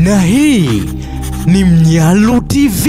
Na hii ni Mnyalu TV.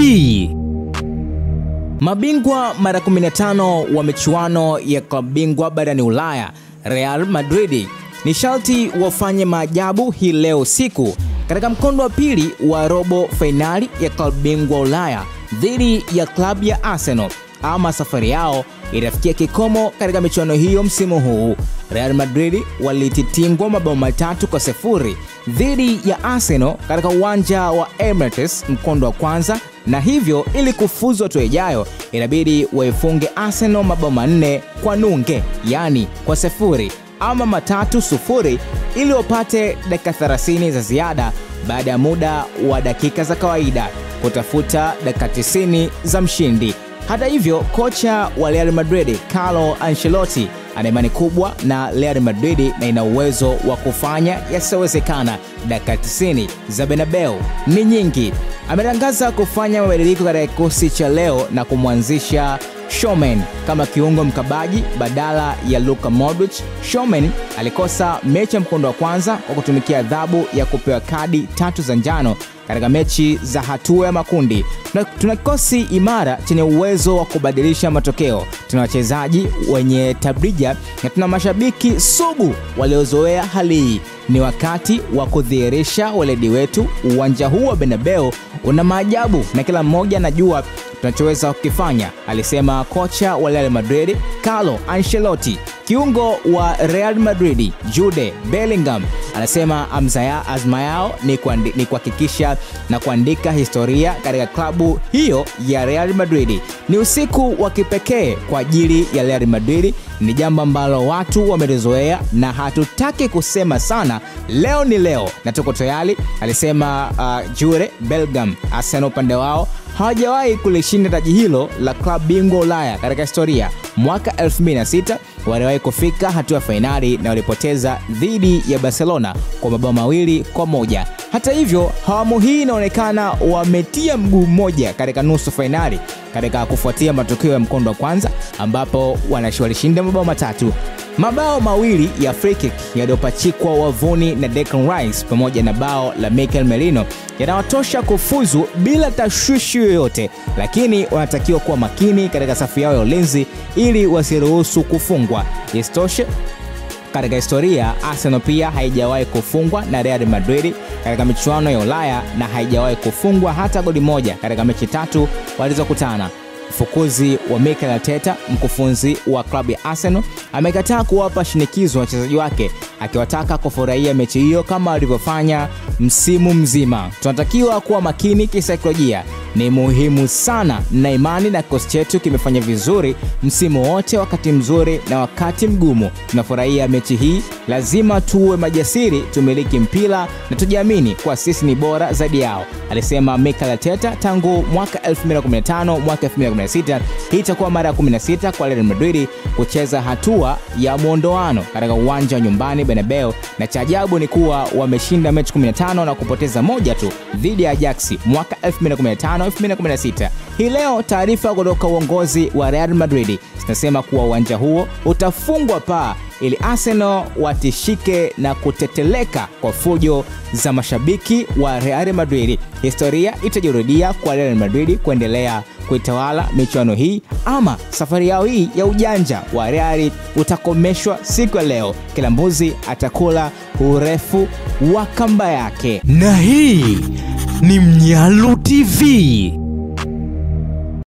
Mabingwa mara 15 wa michuano ya klabu bingwa barani Ulaya, Real Madrid ni sharti wafanye maajabu hii leo usiku katika mkondo wa pili wa robo finali ya klabu bingwa Ulaya dhidi ya klabu ya Arsenal. Ama safari yao itafikia kikomo katika michuano hiyo msimu huu. Real Madrid walititingwa mabao 3-0 dhidi ya Arsenal katika uwanja wa Emirates mkondo wa kwanza, na hivyo ili kufuzu hatua ijayo inabidi waifunge Arsenal mabao 4-0, yani kwa 0 ama 3-0 ili wapate dakika 30 za ziada baada ya muda wa dakika za kawaida kutafuta dakika 90 za mshindi. Hata hivyo, kocha wa Real Madrid Carlo Ancelotti ana imani kubwa na Real Madrid na ina uwezo wa kufanya yasiyowezekana. Dakika 90 za Bernabeu ni nyingi. Ametangaza kufanya mabadiliko katika kikosi cha leo na kumwanzisha Tchouaméni kama kiungo mkabaji badala ya Luka Modric. Tchouaméni alikosa mechi ya mkondo wa kwanza kwa kutumikia adhabu ya kupewa kadi 3 za njano katika mechi za hatua ya makundi. Tuna kikosi imara chenye uwezo wa kubadilisha matokeo. Tuna wachezaji wenye tabrija na tuna mashabiki sugu waliozoea hali hii. Ni wakati wa kudhihirisha weledi wetu. Uwanja huu wa Bernabeu una maajabu na kila mmoja anajua tunachoweza kukifanya, alisema kocha wa Real Madrid Carlo Ancelotti. Kiungo wa Real Madrid Jude Bellingham anasema azma yao ni kuhakikisha na kuandika historia katika klabu hiyo ya Real Madrid. Ni usiku wa kipekee kwa ajili ya Real Madrid, ni jambo ambalo watu wamezoea na hatutaki kusema sana. Leo ni leo na tuko tayari, alisema Jude Bellingham. Arsenal upande wao hawajawahi kulishinda taji hilo la klabu bingwa Ulaya katika historia. Mwaka 2006 waliwahi kufika hatua finali na walipoteza dhidi ya Barcelona kwa mabao 2-1. Hata hivyo, hawamu hii inaonekana wametia mguu mmoja katika nusu finali katika kufuatia matokeo ya mkondo wa kwanza ambapo walishinda mabao 3. Mabao 2 ya free kick yaliyopachikwa wavuni na Declan Rice pamoja na bao la Mikel Merino yanawatosha kufuzu bila tashwishi yoyote, lakini wanatakiwa kuwa makini katika safu yao ya ulinzi ili wasiruhusu kufungwa. Isitoshe, katika historia Arsenal pia haijawahi kufungwa na Real Madrid katika michuano ya Ulaya na haijawahi kufungwa hata goli moja katika mechi 3 walizokutana. Mfukuzi wa Mikel Arteta, mkufunzi wa klabu ya Arsenal, amekataa kuwapa shinikizo wachezaji wake, akiwataka kufurahia mechi hiyo kama walivyofanya msimu mzima. Tunatakiwa kuwa makini kisaikolojia. Ni muhimu sana na imani na kikosi chetu kimefanya vizuri msimu wote, wakati mzuri na wakati mgumu. Tunafurahia mechi hii, lazima tuwe majasiri, tumiliki mpira na tujiamini kwa sisi ni bora zaidi yao, alisema Mikel Arteta. Tangu mwaka 2015 mwaka 2016 hii itakuwa mara ya 16 kwa Real Madrid kucheza hatua ya muondoano katika uwanja wa nyumbani Bernabeu, na cha ajabu ni kuwa wameshinda mechi 15 na kupoteza moja tu dhidi ya Ajax mwaka 2015-2016. Hii leo taarifa kutoka uongozi wa Real Madrid zinasema kuwa uwanja huo utafungwa paa ili Arsenal watishike na kuteteleka kwa fujo za mashabiki wa Real Madrid. Historia itajirudia kwa Real Madrid kuendelea kuitawala michuano hii, ama safari yao hii ya ujanja wa Real utakomeshwa siku ya leo. Kila mbuzi atakula urefu wa kamba yake. Na hii ni Mnyalu TV.